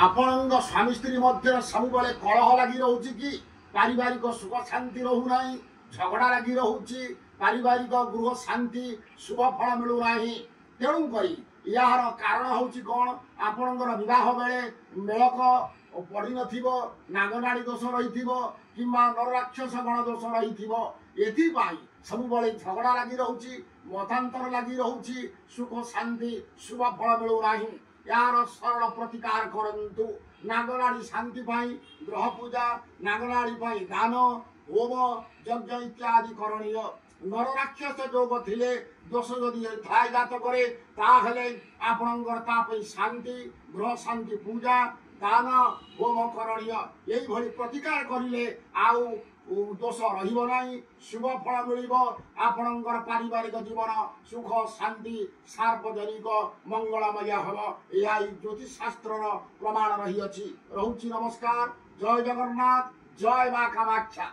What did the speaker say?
ଆପଣଙ୍କ ସ୍ୱାମୀ ସ୍ତ୍ରୀ ମଧ୍ୟରେ ସବୁବେଳେ କଳହ ଲାଗି ରହୁଛି କି ପାରିବାରିକ ସୁଖ ଶାନ୍ତି ରହୁନାହିଁ, ଝଗଡ଼ା ଲାଗି ରହୁଛି, ପାରିବାରିକ ଗୃହ ଶାନ୍ତି ଶୁଭ ଫଳ ମିଳୁନାହିଁ। ତେଣୁକରି ଏହାର କାରଣ ହେଉଛି କ'ଣ? ଆପଣଙ୍କର ବିବାହ ବେଳେ ମେଳକ ପଡ଼ିନଥିବ, ନାଗନାଡ଼ି ଦୋଷ ରହିଥିବ କିମ୍ବା ନରରାକ୍ଷସ ଗଣ ଦୋଷ ରହିଥିବ। ଏଥିପାଇଁ ସବୁବେଳେ ଝଗଡ଼ା ଲାଗି ରହୁଛି, ମତାନ୍ତର ଲାଗି ରହୁଛି, ସୁଖ ଶାନ୍ତି ଶୁଭ ଫଳ ମିଳୁନାହିଁ। यार सरल प्रतिकार करंतु। नागनाड़ी शांति पाई ग्रह पूजा, नागनाड़ी पाई दान होम यज्ञ इत्यादि करणीय। नरराक्षस जोग थिले दोष जदि थाए जात करे ताहले आपणकर तापई शांति ग्रह शांति पूजा दान होम करणीय। यही भली प्रतिकार करिले आउ दोष रहिबो नाही, शुभ फल मिलिबो। आपणकर पारिवारिक जीवन सुख शांति सार्वजनिक मंगलमय हब। यह ज्योतिष शास्त्र प्रमाण रही अछि। रहुछि नमस्कार। जय जगन्नाथ, जय मां कामाक्षा।